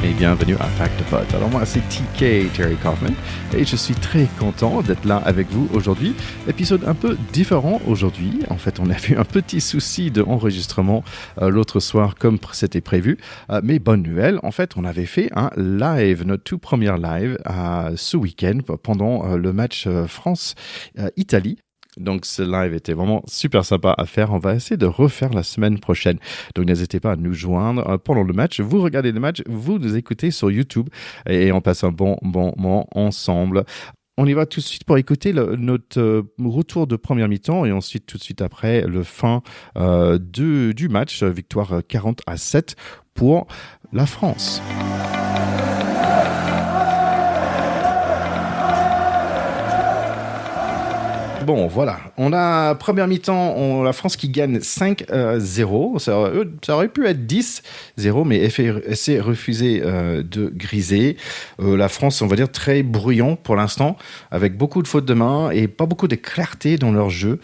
et bienvenue à Pack de Pot. Alors moi c'est TK, Terry Kaufman, et je suis très content d'être là avec vous aujourd'hui. Épisode un peu différent aujourd'hui. En fait, on a eu un petit souci d'enregistrement l'autre soir comme c'était prévu. Mais bonne nouvelle, en fait, on avait fait un live, notre tout premier live ce week-end pendant le match France-Italie. Donc ce live était vraiment super sympa à faire. On va essayer de refaire la semaine prochaine. Donc n'hésitez pas à nous joindre pendant le match. Vous regardez le match, vous nous écoutez sur YouTube et on passe un bon moment ensemble. On y va tout de suite pour écouter notre retour de première mi-temps et ensuite tout de suite après le fin du match. Victoire 40-7 pour la France. Bon, voilà. On a première mi-temps, la France qui gagne 5-0. Ça aurait pu être 10-0, mais essai refusé de griser. La France, on va dire, très bruyant pour l'instant, avec beaucoup de fautes de main et pas beaucoup de clarté dans leur jeu.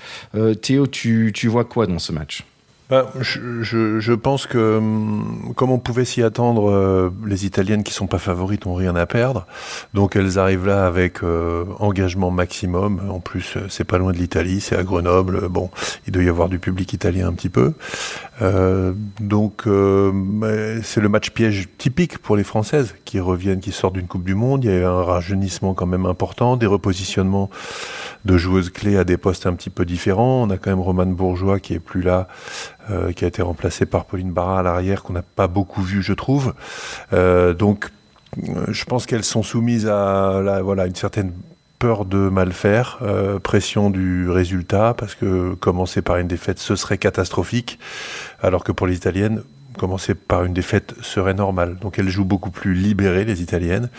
Théo, tu vois quoi dans ce match ? Je pense que, comme on pouvait s'y attendre, les Italiennes qui sont pas favorites ont rien à perdre. Donc elles arrivent là avec engagement maximum. En plus, c'est pas loin de l'Italie, c'est à Grenoble. Bon, il doit y avoir du public italien un petit peu. Donc c'est le match piège typique pour les Françaises qui reviennent, qui sortent d'une Coupe du Monde. Il y a un rajeunissement quand même important, des repositionnements de joueuses clés à des postes un petit peu différents. On a quand même Romane Bourgeois qui est plus là, qui a été remplacée par Pauline Barra à l'arrière, qu'on n'a pas beaucoup vu, je trouve. Donc je pense qu'elles sont soumises à une certaine peur de mal faire, pression du résultat, parce que commencer par une défaite, ce serait catastrophique, alors que pour les Italiennes, commencer par une défaite serait normal. Donc elles jouent beaucoup plus libérées, les Italiennes,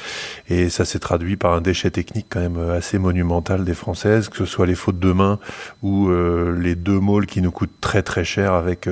et ça s'est traduit par un déchet technique quand même assez monumental des Françaises, que ce soit les fautes de main ou les deux mauls qui nous coûtent très très cher, avec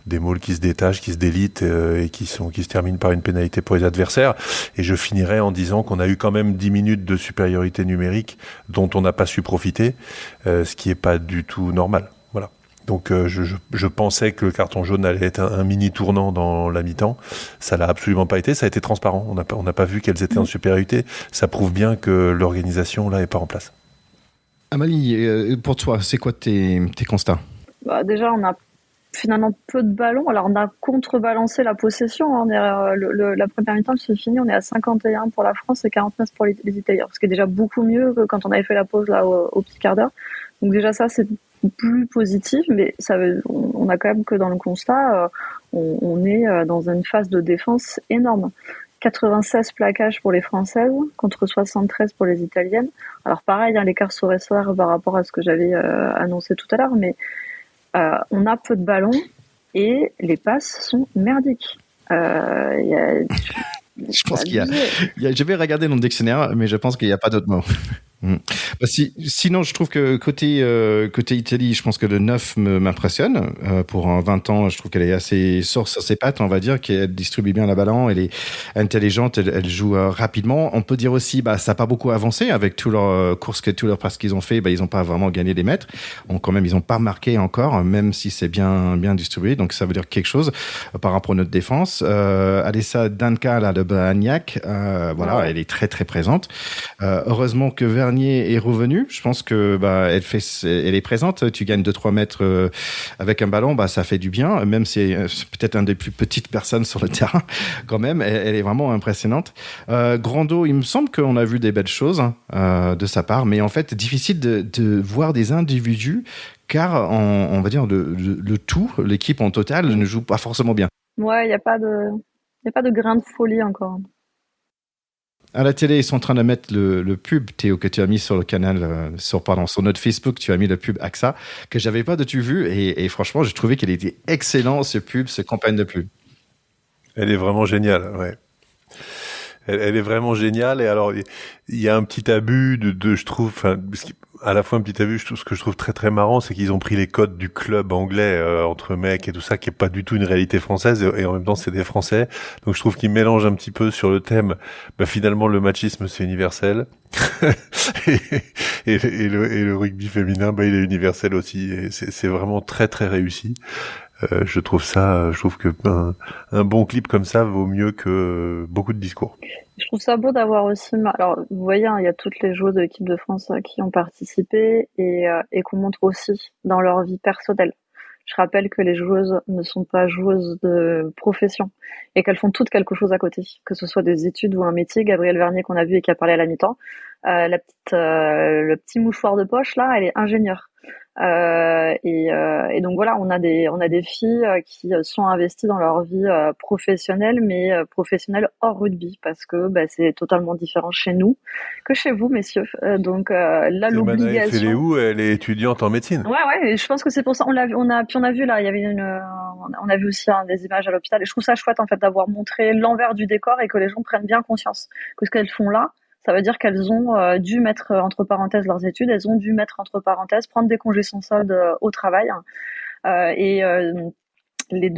des mauls qui se détachent, qui se délitent et qui se terminent par une pénalité pour les adversaires. Et je finirai en disant qu'on a eu quand même 10 minutes de supériorité numérique dont on n'a pas su profiter, ce qui est pas du tout normal. Voilà. Donc je pensais que le carton jaune allait être un mini tournant dans la mi-temps. Ça l'a absolument pas été. Ça a été transparent. On n'a pas vu qu'elles étaient en supériorité. Ça prouve bien que l'organisation là est pas en place. Amalie, pour toi, c'est quoi tes constats ? Déjà, on a finalement peu de ballons. Alors on a contrebalancé la possession. Hein. La première mi-temps se finit, on est à 51 pour la France et 49 pour les Italiens. Ce qui est déjà beaucoup mieux que quand on avait fait la pause là au petit quart d'heure. Donc déjà ça c'est plus positif, mais on a quand même que dans le constat, on est dans une phase de défense énorme. 96 plaquages pour les Françaises contre 73 pour les Italiennes. Alors pareil, hein, l'écart serait par rapport à ce que j'avais annoncé tout à l'heure, mais on a peu de ballons et les passes sont merdiques. Je pense je vais regarder dans le dictionnaire, mais je pense qu'il n'y a pas d'autres mots. Sinon, je trouve que côté Italie, je pense que le 9 m'impressionne. Pour un 20 ans, je trouve qu'elle est assez sur ses pattes, on va dire, qu'elle distribue bien la ballon, elle est intelligente, elle joue rapidement. On peut dire aussi, ça n'a pas beaucoup avancé avec toutes leurs courses, tous leurs passes qu'ils ont fait, ils n'ont pas vraiment gagné des mètres. Quand même, ils n'ont pas marqué encore, même si c'est bien distribué. Donc, ça veut dire quelque chose par rapport à notre défense. Alessa Danca, là, de Bagnac, elle est très, très présente. Heureusement que Vernier est revenu. Je pense que elle est présente. Tu gagnes 2-3 mètres avec un ballon, ça fait du bien. Même si c'est peut-être une des plus petites personnes sur le terrain, quand même, elle est vraiment impressionnante. Grando, il me semble qu'on a vu des belles choses de sa part, mais en fait, difficile de voir des individus, car on va dire le tout, l'équipe en total ne joue pas forcément bien. Ouais, il y a pas de grain de folie encore. À la télé, ils sont en train de mettre le pub, Théo, que tu as mis sur le canal, sur notre Facebook, tu as mis le pub AXA, que j'avais pas de tout vu, et franchement, j'ai trouvé qu'il était excellent, ce pub, ce campagne de pub. Elle est vraiment géniale, ouais. Elle est vraiment géniale, et alors, il y a un petit abus je trouve, à la fois un petit abus, ce que je trouve très très marrant, c'est qu'ils ont pris les codes du club anglais entre mecs et tout ça, qui est pas du tout une réalité française, et en même temps c'est des Français, donc je trouve qu'ils mélangent un petit peu sur le thème. Finalement le machisme c'est universel et le rugby féminin il est universel aussi, et c'est vraiment très très réussi. Je trouve que un bon clip comme ça vaut mieux que beaucoup de discours. Je trouve ça beau d'avoir aussi, alors vous voyez, hein, il y a toutes les joueuses de l'équipe de France qui ont participé et qu'on montre aussi dans leur vie personnelle. Je rappelle que les joueuses ne sont pas joueuses de profession et qu'elles font toutes quelque chose à côté, que ce soit des études ou un métier. Gabrielle Vernier qu'on a vu et qui a parlé à la mi-temps, le petit mouchoir de poche là, elle est ingénieure. Et donc voilà, on a des filles qui sont investies dans leur vie professionnelle, mais professionnelle hors rugby, parce que c'est totalement différent chez nous que chez vous, messieurs. Donc là, l'obligation. Féléou, elle est étudiante en médecine. Ouais, et je pense que c'est pour ça. On a vu là, il y avait on a vu aussi des images à l'hôpital, et je trouve ça chouette en fait d'avoir montré l'envers du décor et que les gens prennent bien conscience que ce qu'elles font là, ça veut dire qu'elles ont dû mettre entre parenthèses leurs études, elles ont dû mettre entre parenthèses, prendre des congés sans solde au travail. Les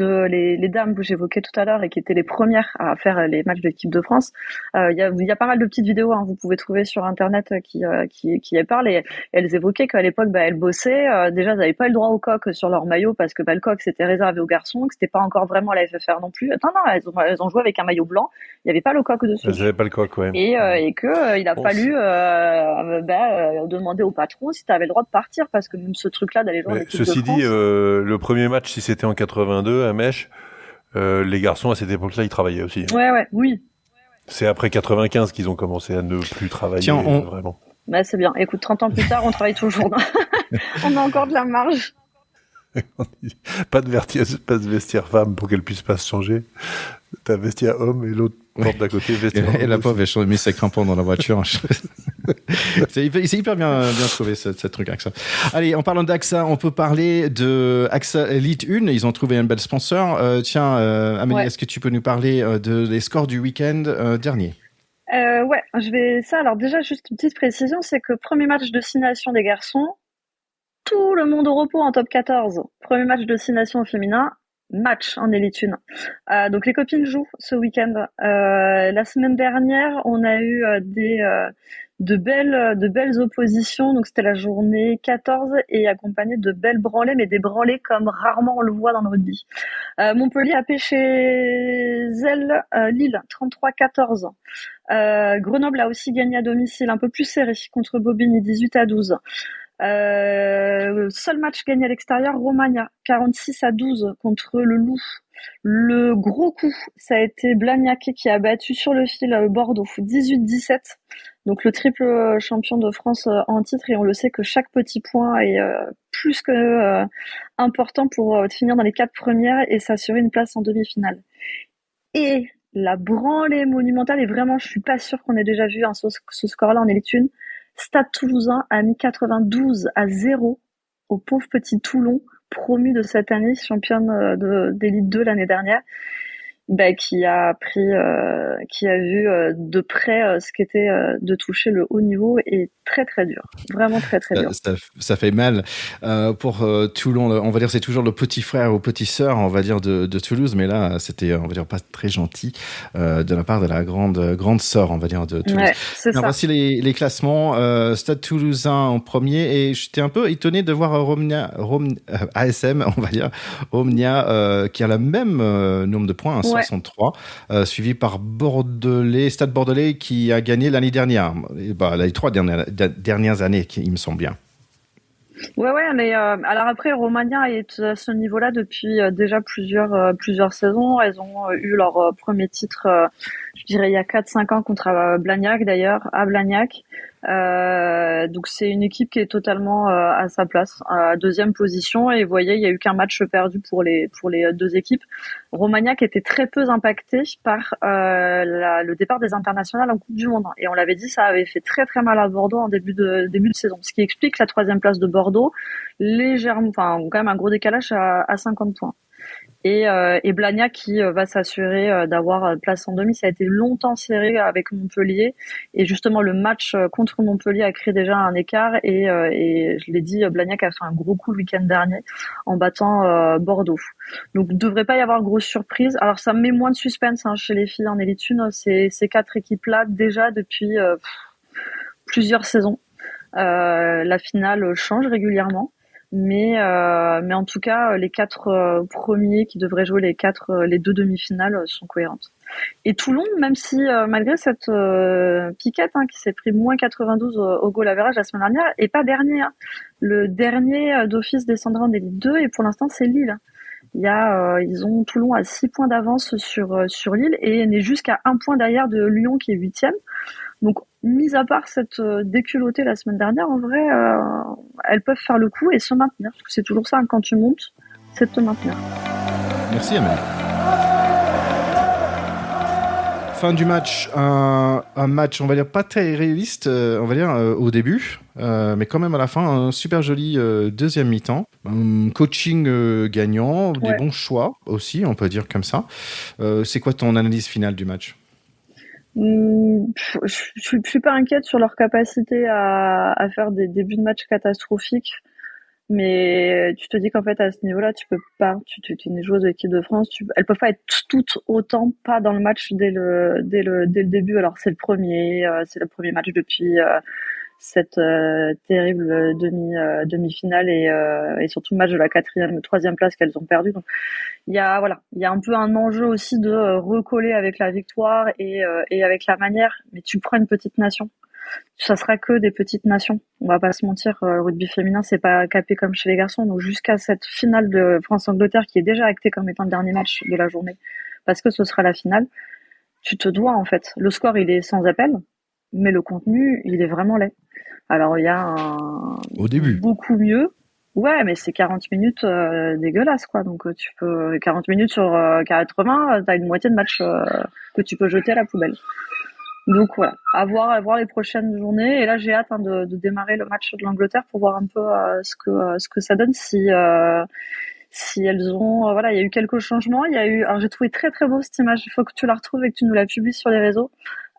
dames que j'évoquais tout à l'heure et qui étaient les premières à faire les matchs de l'équipe de France, il y a pas mal de petites vidéos, hein, vous pouvez trouver sur internet qui y parlent, et elles évoquaient qu'à l'époque elles bossaient, déjà elles n'avaient pas le droit au coq sur leur maillot parce que le coq c'était réservé aux garçons, que c'était pas encore vraiment la FFR non plus. Non, elles ont joué avec un maillot blanc, il n'y avait pas le coq dessus. Elles n'avaient pas le coq, ouais. Et que il a fallu demander au patron si tu avais le droit de partir, parce que même ce truc-là d'aller jouer en équipe de France. Ceci dit, le premier match, si c'était en 82 à Mèche, les garçons à cette époque-là, ils travaillaient aussi. Oui. C'est après 95 qu'ils ont commencé à ne plus travailler. Tiens, vraiment. C'est bien. Écoute, 30 ans plus tard, on travaille toujours. On a encore de la marge. Pas de vestiaire femme pour qu'elle puisse pas se changer. T'as vestiaire homme et l'autre porte d'à côté vestiaire. Et la pauvre, elle mis ses crampons dans la voiture. C'est hyper bien trouvé ce truc AXA. Allez, en parlant d'AXA, on peut parler de AXA Elite 1. Ils ont trouvé un bel sponsor. Amélie, Est-ce que tu peux nous parler des scores du week-end dernier? Alors déjà, juste une petite précision, c'est que premier match de 6 nations des garçons, tout le monde au repos en top 14. Premier match de 6 nations au féminin, match en Elite 1. Donc les copines jouent ce week-end. La semaine dernière, on a eu de belles oppositions. Donc c'était la journée 14 et accompagné de belles branlées, mais des branlées comme rarement on le voit dans le rugby. Montpellier a pêché elle Lille 33-14. Grenoble a aussi gagné à domicile, un peu plus serré, contre Bobigny 18-12. Seul match gagné à l'extérieur, Romagna 46-12 contre le Loup. Le gros coup, ça a été Blagnac qui a battu sur le fil Bordeaux 18-17. Donc le triple champion de France en titre, et on le sait que chaque petit point est plus que important pour finir dans les 4 premières et s'assurer une place en demi-finale. Et la branlée monumentale, et vraiment je suis pas sûre qu'on ait déjà vu ce score-là en Elite 1. Stade Toulousain a mis 92-0 au pauvre petit Toulon, promu de cette année, championne d'Élite 2 l'année dernière, qui a vu de près ce qu'était de toucher le haut niveau, et très très dur, vraiment très très dur. Ça fait mal pour Toulon. On va dire c'est toujours le petit frère ou petite sœur, on va dire de Toulouse, mais là c'était, on va dire, pas très gentil de la part de la grande sœur, on va dire, de Toulouse. Ouais, c'est ça. Voici les classements. Stade Toulousain en premier, et j'étais un peu étonné de voir ASM, on va dire Omnia, qui a le même nombre de points, 63, suivi par Stade Bordelais, qui a gagné l'année dernière, les 3 dernières années, il me semble bien. Ouais, mais alors après, Romagna est à ce niveau-là depuis déjà plusieurs saisons. Elles ont eu leur premier titre, je dirais, il y a 4-5 ans contre Blagnac, d'ailleurs, à Blagnac. Donc c'est une équipe qui est totalement à sa place, à deuxième position. Et vous voyez, il y a eu qu'un match perdu pour les 2 équipes. Romagna qui était très peu impacté par le départ des internationales en Coupe du Monde. Et on l'avait dit, ça avait fait très très mal à Bordeaux en début de saison. Ce qui explique la 3e place de Bordeaux, légèrement, enfin quand même un gros décalage à 50 points. Et Blagnac qui va s'assurer d'avoir place en demi. Ça a été longtemps serré avec Montpellier, et justement le match contre Montpellier a créé déjà un écart, et je l'ai dit, Blagnac a fait un gros coup le week-end dernier en battant Bordeaux. Donc il devrait pas y avoir grosse surprise. Alors ça met moins de suspense chez les filles en Elite 1, ces 4 équipes-là déjà depuis plusieurs saisons. La finale change régulièrement. Mais en tout cas, les 4 premiers qui devraient jouer les 2 demi-finales sont cohérentes. Et Toulon, même si malgré cette piquette qui s'est pris moins 92 au goal average la semaine dernière, est pas dernier. Le dernier d'office descendra en Élite 2 et pour l'instant c'est Lille. Ils ont Toulon à 6 points d'avance sur Lille et n'est jusqu'à 1 point derrière de Lyon qui est 8e. Donc, mis à part cette déculottée la semaine dernière, en vrai, elles peuvent faire le coup et se maintenir. Parce que c'est toujours ça, quand tu montes, c'est de te maintenir. Merci Amélie. Fin du match, un match, on va dire, pas très réaliste, on va dire, au début, mais quand même à la fin, un super joli deuxième mi-temps. Coaching gagnant, des bons choix aussi, on peut dire comme ça. C'est quoi ton analyse finale du match ? Je suis pas inquiète sur leur capacité à faire des débuts de match catastrophiques, mais tu te dis qu'en fait à ce niveau-là tu peux pas, tu es une joueuse de l'équipe de France, elles peuvent pas être toutes autant pas dans le match dès le début. Alors c'est le premier match depuis cette terrible demi-finale et surtout le match de la 3e place qu'elles ont perdu. Donc il y a un peu un enjeu aussi de recoller avec la victoire et avec la manière. Mais tu prends une petite nation, ça sera que des petites nations. On va pas se mentir, le rugby féminin c'est pas capé comme chez les garçons. Donc jusqu'à cette finale de France-Angleterre qui est déjà actée comme étant le dernier match de la journée, parce que ce sera la finale, tu te dois en fait. Le score il est sans appel, mais le contenu il est vraiment laid. Alors il y a au début beaucoup mieux. Ouais, mais c'est 40 minutes dégueulasses quoi. Donc tu peux 40 minutes sur 80, t'as une moitié de match que tu peux jeter à la poubelle. Donc voilà, à voir les prochaines journées. Et là j'ai hâte de démarrer le match de l'Angleterre pour voir un peu ce que ça donne si elles ont il y a eu quelques changements. Alors j'ai trouvé très très beau cette image. Il faut que tu la retrouves et que tu nous la publies sur les réseaux.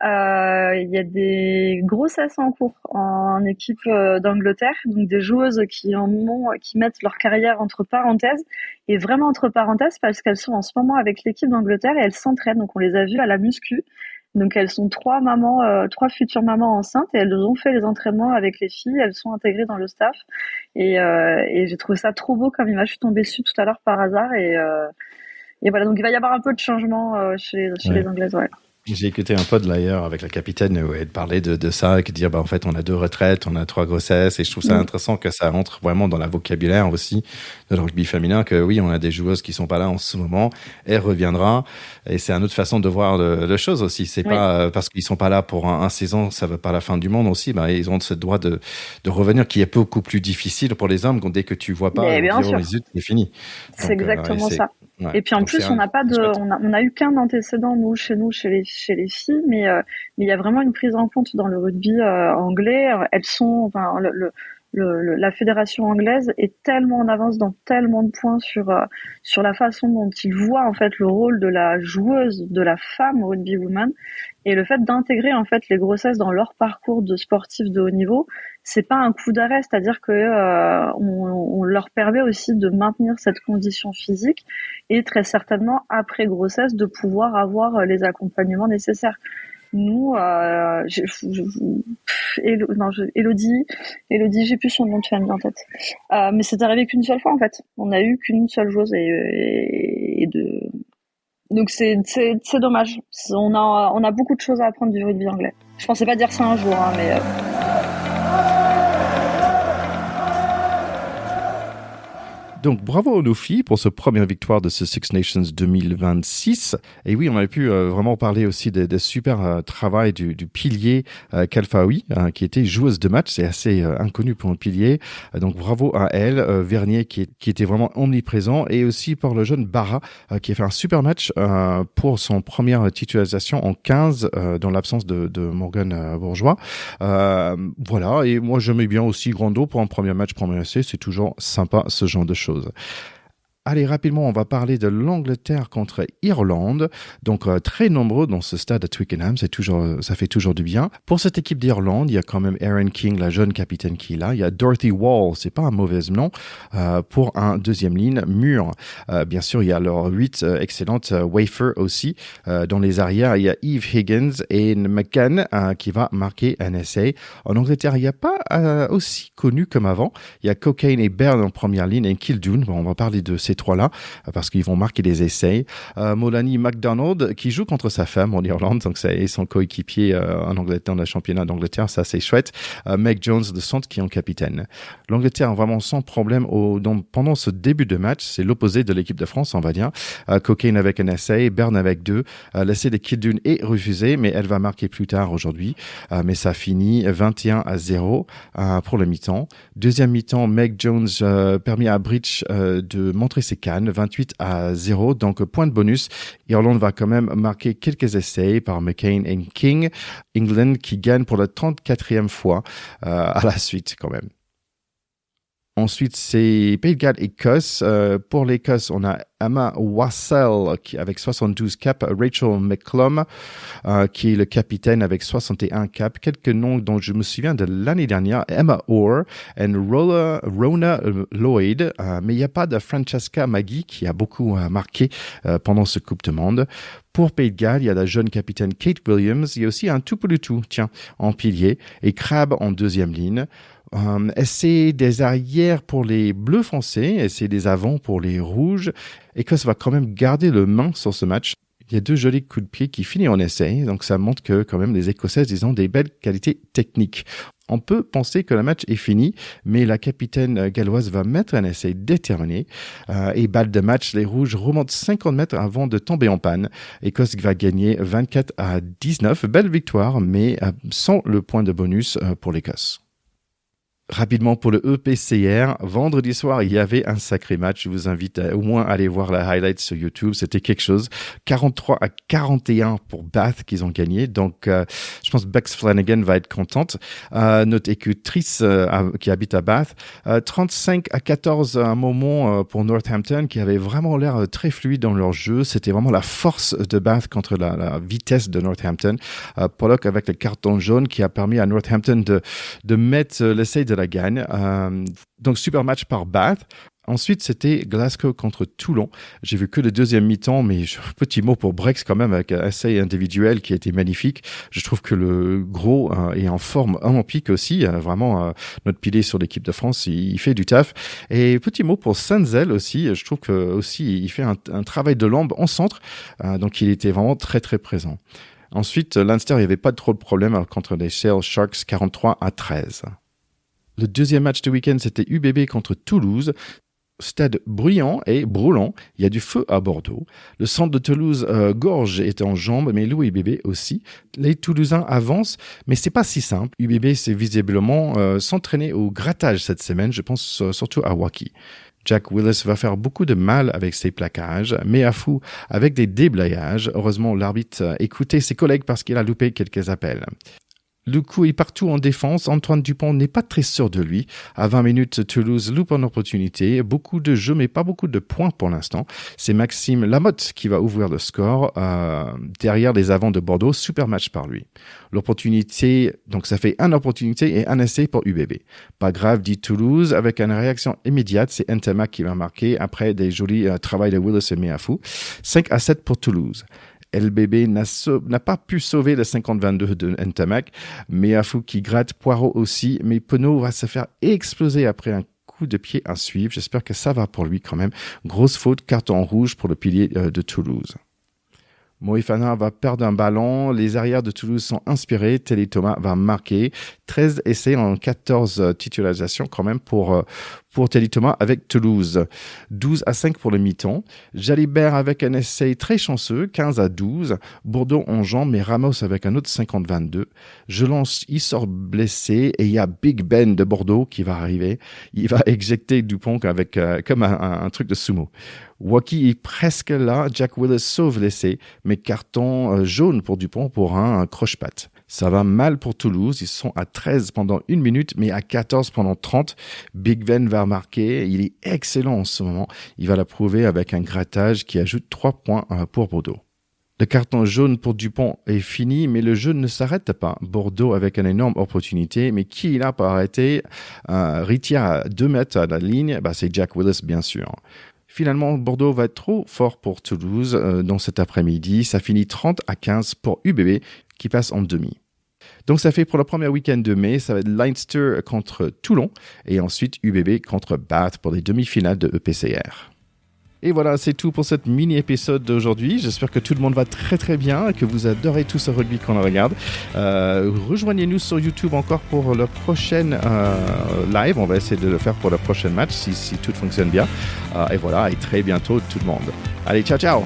Il y a des grossesses en cours en équipe d'Angleterre, donc des joueuses qui mettent leur carrière entre parenthèses, et vraiment entre parenthèses parce qu'elles sont en ce moment avec l'équipe d'Angleterre et elles s'entraînent. Donc on les a vues à la muscu. Donc elles sont 3 futures mamans enceintes et elles ont fait les entraînements avec les filles. Elles sont intégrées dans le staff et j'ai trouvé ça trop beau comme image. Je suis tombée dessus tout à l'heure par hasard et voilà. Donc il va y avoir un peu de changement chez les Anglaises. Ouais. J'ai écouté un pod d'ailleurs avec la capitaine où elle parlait de ça, qui dire en fait on a 2 retraites, on a 3 grossesses, et je trouve ça intéressant que ça rentre vraiment dans la vocabulaire aussi de le rugby féminin, que oui on a des joueuses qui sont pas là en ce moment, elle reviendra, et c'est une autre façon de voir le chose aussi. C'est pas parce qu'ils sont pas là pour un saison, ça veut pas la fin du monde aussi. Ils ont ce droit de revenir qui est beaucoup plus difficile pour les hommes. Dès que tu vois pas, c'est fini. C'est exactement ça. Ouais. Et puis en plus, on a eu qu'un antécédent chez les filles, mais il y a vraiment une prise en compte dans le rugby anglais. Elles sont, la fédération anglaise est tellement en avance dans tellement de points sur la façon dont ils voient en fait le rôle de la joueuse, de la femme rugby woman, et le fait d'intégrer en fait les grossesses dans leur parcours de sportifs de haut niveau, c'est pas un coup d'arrêt, c'est-à-dire que on leur permet aussi de maintenir cette condition physique et très certainement après grossesse de pouvoir avoir les accompagnements nécessaires. Nous, Elodie, j'ai plus son nom de famille en tête. Mais c'est arrivé qu'une seule fois en fait. On a eu qu'une seule joueuse donc c'est dommage. On a beaucoup de choses à apprendre du rugby anglais. Je pensais pas dire ça un jour, mais. Donc, bravo à nos filles pour cette première victoire de ce Six Nations 2026. Et oui, on avait pu vraiment parler aussi des super travail du pilier Kalfaoui, qui était joueuse de match. C'est assez inconnu pour un pilier. Donc, bravo à elle. Vernier qui était vraiment omniprésent. Et aussi pour le jeune Barra, qui a fait un super match pour son première titularisation en 15 dans l'absence de Morgane Bourgeois. Voilà. Et moi, j'aimais bien aussi Grando pour un premier match, premier essai. C'est toujours sympa, ce genre de choses. Allez, rapidement, on va parler de l'Angleterre contre Irlande. Donc, très nombreux dans ce stade à Twickenham. Ça fait toujours du bien. Pour cette équipe d'Irlande, il y a quand même Erin King, la jeune capitaine qui est là. Il y a Dorothy Wall, c'est pas un mauvais nom, pour un deuxième ligne mûr. Bien sûr, il y a leur 8 excellente Wafer aussi. Dans les arrières, il y a Eve Higgins et McCann qui va marquer un essai. En Angleterre, il n'y a pas aussi connu comme avant. Il y a Cokayne et Baird en première ligne et Kildune. Bon, on va parler de ces trois-là parce qu'ils vont marquer des essais. Molani MacDonald qui joue contre sa femme en Irlande, donc c'est son coéquipier en Angleterre, dans le championnat d'Angleterre, ça c'est chouette. Meg Jones de centre qui est en capitaine. L'Angleterre vraiment sans problème pendant ce début de match, c'est l'opposé de l'équipe de France, on va dire. Cokayne avec un essai, Baird avec 2. L'essai de Kildune est refusé, mais elle va marquer plus tard aujourd'hui. Mais ça finit 21-0 pour le mi-temps. Deuxième mi-temps, Meg Jones permis à Bridge de montrer ses cannes, 28-0, donc point de bonus. Irlande va quand même marquer quelques essais par McCain et King. England qui gagne pour la 34e fois à la suite quand même. Ensuite, c'est Pays de Galles et Écosse. Pour l'Écosse, on a Emma Wassell avec 72 caps, Rachel McClum qui est le capitaine avec 61 caps. Quelques noms dont je me souviens de l'année dernière, Emma Orr et Rona Lloyd, mais il n'y a pas de Francesca Maggi qui a beaucoup marqué pendant ce Coupe du Monde. Pour Pays de Galles, il y a la jeune capitaine Kate Williams. Il y a aussi un Tupulotu, en pilier, et Crabbe en deuxième ligne. C'est des arrières pour les bleus français et c'est des avants pour les rouges. Écosse va quand même garder le main sur ce match. Il y a 2 jolis coups de pied qui finissent en essai, donc ça montre que quand même les Écossaises, ils ont des belles qualités techniques. On peut penser que le match est fini, mais la capitaine galloise va mettre un essai déterminé. Et balle de match, les rouges remontent 50 mètres avant de tomber en panne. Écosse va gagner 24-19. Belle victoire, mais sans le point de bonus pour l'Écosse. Rapidement pour le EPCR, vendredi soir, il y avait un sacré match. Je vous invite à au moins aller voir la highlight sur YouTube. C'était quelque chose. 43-41 pour Bath qu'ils ont gagné. Donc, je pense que Bex Flanagan va être contente. Notre écutrice qui habite à Bath. 35-14 à un moment pour Northampton qui avait vraiment l'air très fluide dans leur jeu. C'était vraiment la force de Bath contre la vitesse de Northampton. Pollock avec le carton jaune qui a permis à Northampton de mettre l'essai de la gagne. Donc, super match par Bath. Ensuite, c'était Glasgow contre Toulon. J'ai vu que le deuxième mi-temps, mais petit mot pour Brex quand même, avec un essai individuel qui a été magnifique. Je trouve que le gros est en forme olympique aussi. Vraiment, notre pilier sur l'équipe de France, il fait du taf. Et petit mot pour Sanzel aussi. Je trouve que aussi il fait un travail de lambe en centre. Donc, il était vraiment très, très présent. Ensuite, Leinster, il n'y avait pas trop de problèmes contre les Sale Sharks, 43-13. Le deuxième match du week-end, c'était UBB contre Toulouse. Stade bruyant et brûlant. Il y a du feu à Bordeaux. Le centre de Toulouse, Gorge, est en jambes, mais l'UBB aussi. Les Toulousains avancent, mais c'est pas si simple. UBB s'est visiblement s'entraîner au grattage cette semaine. Je pense surtout à Waukee. Jack Willis va faire beaucoup de mal avec ses plaquages, mais à fou avec des déblayages. Heureusement, l'arbitre écoutait ses collègues parce qu'il a loupé quelques appels. Le coup est partout en défense. Antoine Dupont n'est pas très sûr de lui. À 20 minutes, Toulouse loupe une opportunité. Beaucoup de jeux, mais pas beaucoup de points pour l'instant. C'est Maxime Lamotte qui va ouvrir le score derrière les avants de Bordeaux. Super match par lui. L'opportunité, donc ça fait une opportunité et un essai pour UBB. Pas grave, dit Toulouse. Avec une réaction immédiate, c'est Ntamak qui va marquer après des jolis travail de Willis et Meafou. 5-7 pour Toulouse. LBB n'a pas pu sauver le 50-22 de Ntamak. Meafou qui gratte, Poirot aussi, mais Penaud va se faire exploser après un coup de pied à suivre. J'espère que ça va pour lui quand même. Grosse faute, carton rouge pour le pilier de Toulouse. Moefana va perdre un ballon. Les arrières de Toulouse sont inspirés. Télé Thomas va marquer. 13 essais en 14 titularisations quand même pour Télé Thomas avec Toulouse. 12-5 pour le mi-temps. Jalibert avec un essai très chanceux. 15-12. Bordeaux en jambes, mais Ramos avec un autre 50-22. Jelance, il sort blessé et il y a Big Ben de Bordeaux qui va arriver. Il va éjecter Dupont avec comme un truc de sumo. Waukee est presque là. Jack Willis sauve l'essai, mais carton jaune pour Dupont pour un croche-patte. Ça va mal pour Toulouse. Ils sont à 13 pendant 1 minute, mais à 14 pendant 30. Big Ben va marquer. Il est excellent en ce moment. Il va la prouver avec un grattage qui ajoute 3 points pour Bordeaux. Le carton jaune pour Dupont est fini, mais le jeu ne s'arrête pas. Bordeaux avec une énorme opportunité, mais qui il a pas arrêté Ritia à 2 mètres à la ligne, c'est Jack Willis bien sûr. Finalement, Bordeaux va être trop fort pour Toulouse dans cet après-midi. Ça finit 30-15 pour UBB qui passe en demi. Donc ça fait pour le premier week-end de mai, ça va être Leinster contre Toulon et ensuite UBB contre Bath pour les demi-finales de EPCR. Et voilà, c'est tout pour cette mini-épisode d'aujourd'hui. J'espère que tout le monde va très très bien et que vous adorez tout ce rugby qu'on regarde. Rejoignez-nous sur YouTube encore pour le prochain live. On va essayer de le faire pour le prochain match si tout fonctionne bien. Et voilà, et très bientôt tout le monde. Allez, ciao ciao!